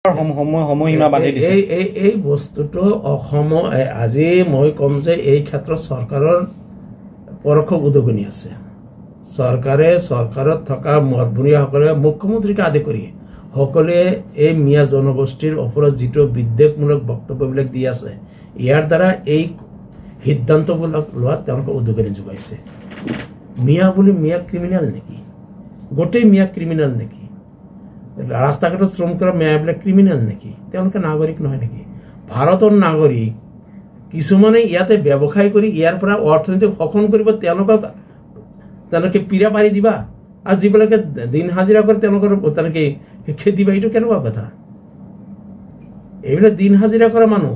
সময়সীমা বান্ধি দিছে এই বস্তুটো অসম আজি মই কম যে এই ক্ষেত্ৰত চৰকাৰৰ পৰোক্ষ উদগনি আছে চৰকাৰত থকা মতবুৰীয়াসকলে মুখ্যমন্ত্ৰীকে আদি কৰি সকলোৱে এই মিয়া জনগোষ্ঠীৰ ওপৰত যিটো বিদ্বেষমূলক বক্তব্যবিলাক দি আছে ইয়াৰ দ্বাৰা এই সিদ্ধান্তবিলাক লোৱাত তেওঁলোকে উদগনি যোগাইছে মিয়া বুলি মিয়া ক্ৰিমিনেল নেকি গোটেই মিয়া ক্ৰিমিনেল নেকি ৰাস্তা ঘাটত শ্ৰম কৰা মিয়াবিলাক ক্ৰিমিনেল নেকি তেওঁলোকে নাগৰিক নহয় নেকি ভাৰতৰ নাগৰিক কিছুমানে ইয়াতে ব্যৱসায় কৰি ইয়াৰ পৰা অৰ্থনৈতিক শোষণ কৰিব তেওঁলোকে পীড়া পাৰি দিবা আৰু যিবিলাকে দিন হাজিৰা কৰে তেওঁলোকৰ তেওঁলোকে খেতি বা এইটো কেনেকুৱা কথা এইবিলাক দিন হাজিৰা কৰা মানুহ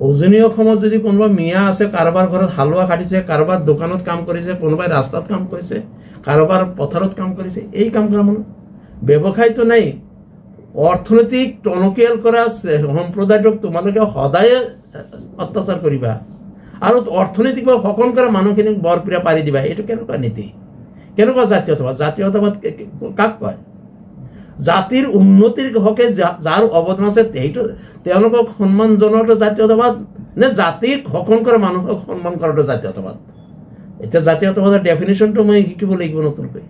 উজনি অসমত যদি কোনোবা মিয়া আছে কাৰোবাৰ ঘৰত হালোৱা কাটিছে কাৰোবাৰ দোকানত কাম কৰিছে কোনোবাই ৰাস্তাত কাম কৰিছে কাৰোবাৰ পথাৰত কাম কৰিছে এই কাম কৰা মানুহ ব্যৱসায়টো নাই অৰ্থনৈতিক টনকিয়াল কৰা সম্প্ৰদায়টোক তোমালোকে সদায় অত্যাচাৰ কৰিবা আৰু অৰ্থনৈতিকভাৱে শোষণ কৰা মানুহখিনিক বৰপীড়া পাৰি দিবা এইটো কেনেকুৱা নীতি কেনেকুৱা জাতীয়তাবাদ কাক কয় জাতিৰ উন্নতিৰ হকে যাৰ অৱদান আছে সেইটো তেওঁলোকক সন্মান জনোৱাটো জাতীয়তাবাদ নে জাতিক শোষণ কৰা মানুহক সন্মান কৰাটো জাতীয়তাবাদ এতিয়া জাতীয়তাবাদৰ ডেফিনেশ্যনটো মই শিকিব লাগিব নতুনকৈ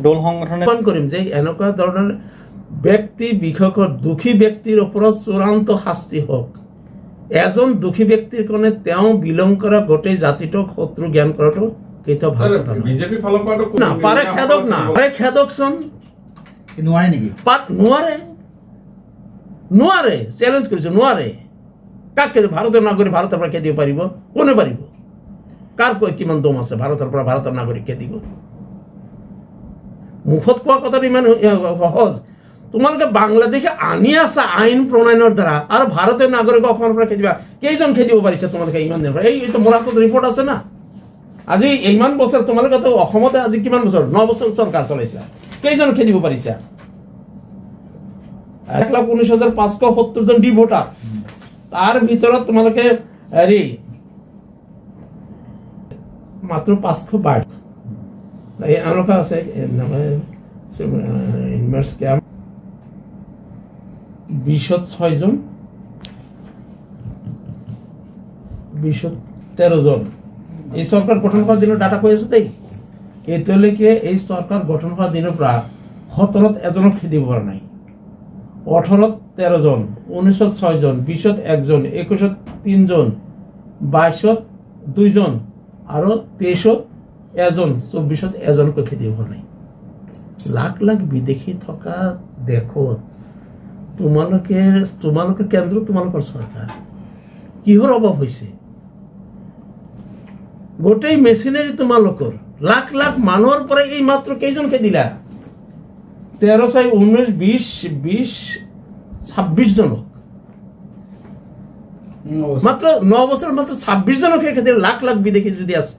দল সংগঠনে কৰিম যে এনেকুৱা ধৰণৰ ব্যক্তি বিশেষকৈ দুখী ব্যক্তিৰ ওপৰত চূড়ান্ত শাস্তি হওক এজন দুখী ব্যক্তিৰ কাৰণে তেওঁ বিলং কৰা গোটেই জাতিটোক শত্ৰু জ্ঞান কৰাটো কেতিয়াও ভাল কথা নহয় না পাৰে খেদক না পাৰে খেদকচোন নোৱাৰে নেকি নোৱাৰে চ্যালেঞ্জ কৰিছে নোৱাৰে কাকে ভাৰতৰ নাগৰিক ভাৰতৰ পৰা খেদিব পাৰিব কোনে পাৰিব কাৰ কৈ কিমান দম আছে ভাৰতৰ পৰা ভাৰতৰ নাগৰিক খেদিব মুখত কোৱা কথাটো ইমান সহজ তোমালোকে বাংলাদেশে আনি আছা আইন প্ৰণয়নৰ দ্বাৰা আৰু ভাৰতীয় নাগৰিক অসমৰ পৰা খেদিবা কেইজন খেদিব পাৰিছে তোমালোকে ইমান দিনৰ এইটো মোৰ হাতত ৰিপৰ্ট আছে না আজি ইমান বছৰ তোমালোকেতো অসমতে আজি কিমান বছৰ 9 বছৰ চৰকাৰ চলাইছা কেইজন খেদিব পাৰিছা 1,19,570 জন ডি ভোটাৰ তাৰ ভিতৰত তোমালোকে হেৰি মাত্ৰ 500 এই আনকা আছে ইনভাৰ্স ক্যাম্প 26 জন 13 জন এই সরকার গঠন করার দিনের ডাটা কৈ আছো দেই এতিয়ালৈকে এই সরকার গঠন করার দিনের পৰা 17ত এজনক খেদিব পৰা নাই 18ত 13 জন 19ত 6 জন 20ত 1 জন 21ত 3 জন 22ত 2 জন আৰু 23ত এজন 24ত এজনকৈ খেদিব পৰা নাই লাখ লাখ বিদেশী থকা দেখত তোমালোকে কেন্দ্ৰ তোমালোকৰ সৰকাৰ কিহৰ অভাৱ হৈছে গোটেই মেচিনাৰি তোমালোকৰ লাখ লাখ মানুহৰ পৰা এই মাত্ৰ কেইজন খেদিলা 13 6 19 20 26 জনক মাত্ৰ 9 বছৰ মাত্ৰ 26 জনক খেদিলা লাখ লাখ বিদেশী যদি আছে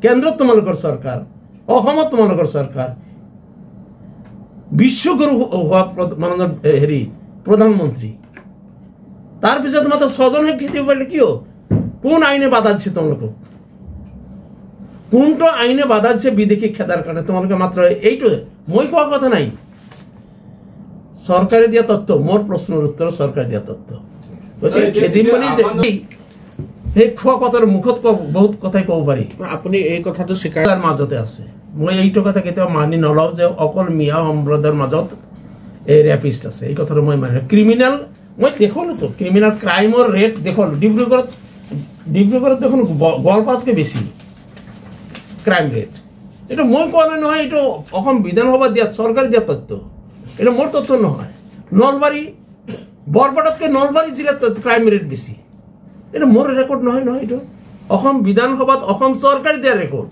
কেন্দ্ৰ তোমালোকৰ সৰকাৰ অসমত তোমালোকৰ সৰকাৰ বিশ্বগুৰু হওয়া মাননীয় হেৰি প্ৰধানমন্ত্ৰী তাৰ পিছত মাত্ৰ 6 জন খেদিব পাৰিলে কিয় কোন আইনে বাধা দিছে তোমালোকক কোনটো আইনে বাধা দিছে বিদেশী খেদাৰ কাৰণে তোমালোকে মাত্ৰ এইটো মই কোৱা কথা নাই সৰকাৰে দিয়া তথ্য মোৰ প্ৰশ্নেৰ উত্তৰ সৰকাৰে দিয়া তথ্য খেদিম বুলি এই খোৱা কথাৰ মুখত বহুত কথাই ক'ব পাৰি আপুনি এই কথাটো স্বীকাৰ মাজতে আছে মই এইটো কথা কেতিয়াও মানি নলওঁ যে অকল মিয়া সম্প্ৰদায়ৰ মাজত এই ৰেপিষ্ট আছে এই কথাটো মই মানে ক্ৰিমিনেল মই দেখোঁ তো ক্ৰিমিনেল ক্ৰাইমৰ ৰেট দেখোঁ ডিব্ৰুগড়ত দেখোন গোৱালপাৰাতকৈ বেছি ক্ৰাইম ৰেট এইটো মই কোৱা নাই নহয় এইটো অসম বিধানসভা দিয়া চৰকাৰে দিয়া তথ্য এইটো মোৰ তথ্য নহয় নলবাৰী বৰপেটাতকৈ নলবাৰী জিলাত ক্ৰাইম ৰেট বেছি এটা মোর রেকর্ড নহয় নহয় এটা অসম বিধানসভাত অসম সরকার দিয়া রেকর্ড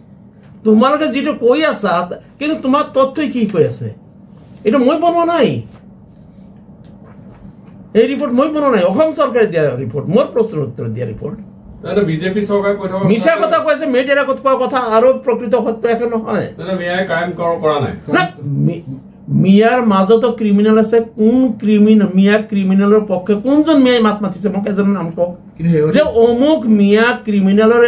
তোমালোকে যেটা কৈ আছা কিন্তু তোমার তথ্যই কি কৈ আছে এটা মই বনোৱা নাই এই ৰিপোৰ্ট মই বনোৱা নাই অসম সৰকাৰ দিয়া ৰিপোৰ্ট মোৰ প্ৰশ্নেৰ উত্তৰ দিয়া ৰিপোৰ্ট এটা বিজেপি সৰকাৰ কৈ থকা মিছা কথা কৈছে মিডিয়াৰ আগত কোৱা কথা আৰু প্ৰকৃত সত্য একো নহয় তেনে মিয়াই ক্ৰাইম কৰা নাই না মিয়াৰ মাজতো ক্ৰিমিনেল আছে কোন ক্ৰিমিনেল মিয়া ক্ৰিমিনেলৰ পক্ষে কোনজন মিয়াই মাত মাতিছে মোক এজন নাম কক যে অমুক মিয়া ক্ৰিমিনেলৰ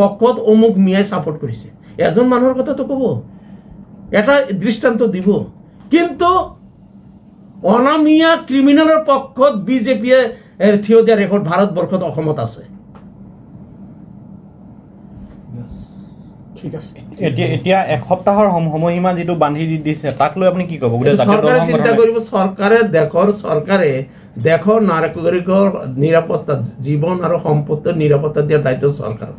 পক্ষত অমুক মিয়াই সাপোৰ্ট কৰিছে এজন মানুহৰ কথা তো কব এটা দৃষ্টান্ত দিব কিন্তু অনামিয়া ক্রিমিনালের পক্ষত বিজেপি থিয় দিয়া রেকর্ড ভারতবর্ষত অসমত আছে ঠিক আছে এতিয়া এসপ্তাহৰ সময়সীমা যেটো বান্ধি দিছে তাক লৈ আপুনি কি ক'ব সরকারে চিন্তা করিব সরকারে দেখো নাগৰিকৰ নিরাপত্তা জীবন আর সম্পত্তির নিরাপত্তা দিয়ার দায়িত্ব সরকার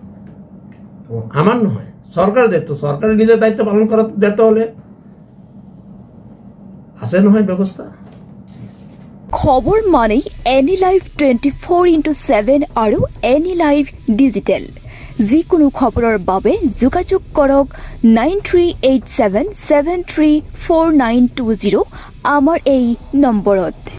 আমার নহয় সরকারের দায়িত্ব সরকারের নিজের দায়িত্ব পালন করার ব্যর্থ হলে আছে নহয় ব্যবস্থা খবর মানে এনি লাইভ 24/7 আৰু এনি লাইভ ডিজিটেল যিকোনো খবৰৰ বাবে যোগাযোগ কৰক 9387734920 আমাৰ এই নম্বৰত